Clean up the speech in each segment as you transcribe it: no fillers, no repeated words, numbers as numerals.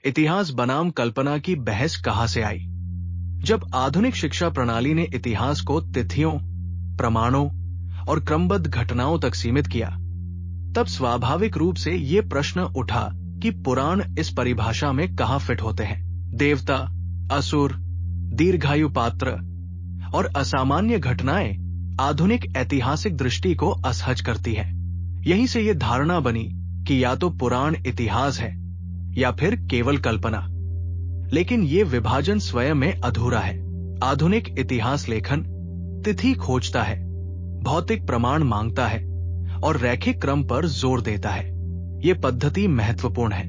इतिहास बनाम कल्पना की बहस कहां से आई? जब आधुनिक शिक्षा प्रणाली ने इतिहास को तिथियों, प्रमाणों और क्रमबद्ध घटनाओं तक सीमित किया, तब स्वाभाविक रूप से ये प्रश्न उठा कि पुराण इस परिभाषा में कहां फिट होते हैं। देवता, असुर, दीर्घायु पात्र और असामान्य घटनाएं आधुनिक ऐतिहासिक दृष्टि को असहज करती है। यहीं से ये धारणा बनी कि या तो पुराण इतिहास है या फिर केवल कल्पना। लेकिन ये विभाजन स्वयं में अधूरा है। आधुनिक इतिहास लेखन तिथि खोजता है, भौतिक प्रमाण मांगता है और रैखिक क्रम पर जोर देता है। ये पद्धति महत्वपूर्ण है,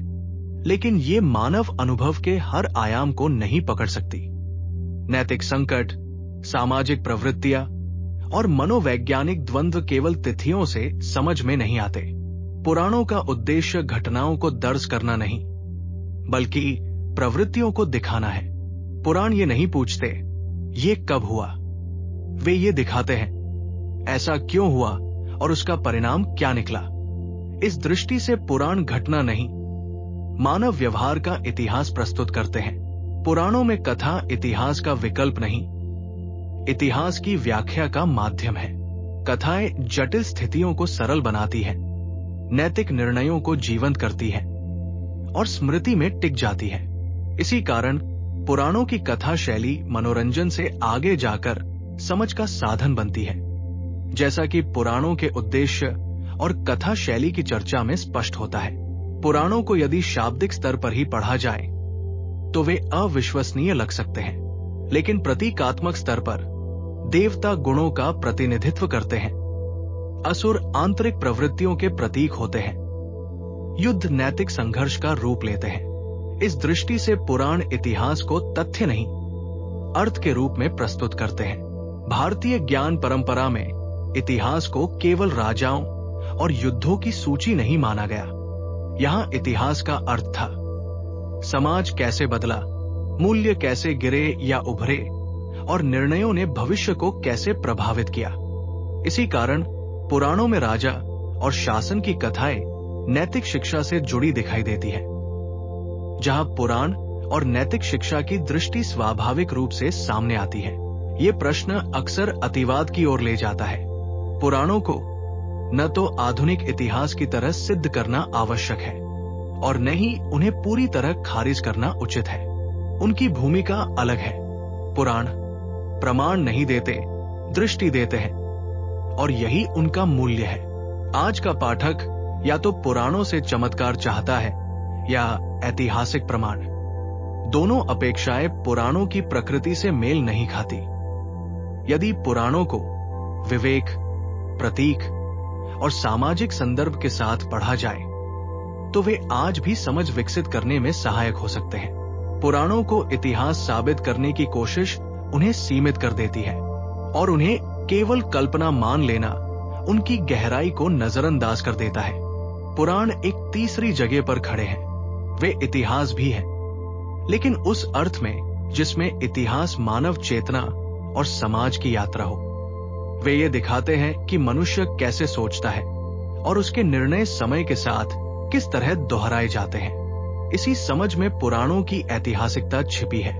लेकिन ये मानव अनुभव के हर आयाम को नहीं पकड़ सकती। नैतिक संकट, सामाजिक प्रवृत्तियां और मनोवैज्ञानिक द्वंद्व केवल तिथियों से समझ में नहीं आते। पुराणों का उद्देश्य घटनाओं को दर्ज करना नहीं, बल्कि प्रवृत्तियों को दिखाना है। पुराण ये नहीं पूछते ये कब हुआ, वे ये दिखाते हैं ऐसा क्यों हुआ और उसका परिणाम क्या निकला। इस दृष्टि से पुराण घटना नहीं, मानव व्यवहार का इतिहास प्रस्तुत करते हैं। पुराणों में कथा इतिहास का विकल्प नहीं, इतिहास की व्याख्या का माध्यम है। कथाएं जटिल स्थितियों को सरल बनाती है, नैतिक निर्णयों को जीवंत करती है और स्मृति में टिक जाती है। इसी कारण पुराणों की कथा शैली मनोरंजन से आगे जाकर समझ का साधन बनती है। जैसा कि पुराणों के उद्देश्य और कथा शैली की चर्चा में स्पष्ट होता है। पुराणों को यदि शाब्दिक स्तर पर ही पढ़ा जाए तो वे अविश्वसनीय लग सकते हैं, लेकिन प्रतीकात्मक स्तर पर देवता गुणों का प्रतिनिधित्व करते हैं, असुर आंतरिक प्रवृत्तियों के प्रतीक होते हैं, युद्ध नैतिक संघर्ष का रूप लेते हैं। इस दृष्टि से पुराण इतिहास को तथ्य नहीं, अर्थ के रूप में प्रस्तुत करते हैं। भारतीय ज्ञान परंपरा में इतिहास को केवल राजाओं और युद्धों की सूची नहीं माना गया। यहां इतिहास का अर्थ था समाज कैसे बदला, मूल्य कैसे गिरे या उभरे और निर्णयों ने भविष्य को कैसे प्रभावित किया। इसी कारण पुराणों में राजा और शासन की कथाएं नैतिक शिक्षा से जुड़ी दिखाई देती है। जहां पुराण और नैतिक शिक्षा की दृष्टि स्वाभाविक रूप से सामने आती है, ये प्रश्न अक्सर अतिवाद की ओर ले जाता है। पुराणों को न तो आधुनिक इतिहास की तरह सिद्ध करना आवश्यक है और न ही उन्हें पूरी तरह खारिज करना उचित है। उनकी भूमिका अलग है। पुराण प्रमाण नहीं देते, दृष्टि देते हैं और यही उनका मूल्य है। आज का पाठक या तो पुराणों से चमत्कार चाहता है या ऐतिहासिक प्रमाण। दोनों अपेक्षाएं पुराणों की प्रकृति से मेल नहीं खाती। यदि पुराणों को विवेक, प्रतीक और सामाजिक संदर्भ के साथ पढ़ा जाए तो वे आज भी समझ विकसित करने में सहायक हो सकते हैं। पुराणों को इतिहास साबित करने की कोशिश उन्हें सीमित कर देती है और उन्हें केवल कल्पना मान लेना उनकी गहराई को नजरअंदाज कर देता है। पुराण एक तीसरी जगह पर खड़े हैं। वे इतिहास भी हैं, लेकिन उस अर्थ में जिसमें इतिहास मानव चेतना और समाज की यात्रा हो। वे ये दिखाते हैं कि मनुष्य कैसे सोचता है और उसके निर्णय समय के साथ किस तरह दोहराए जाते हैं। इसी समझ में पुराणों की ऐतिहासिकता छिपी है।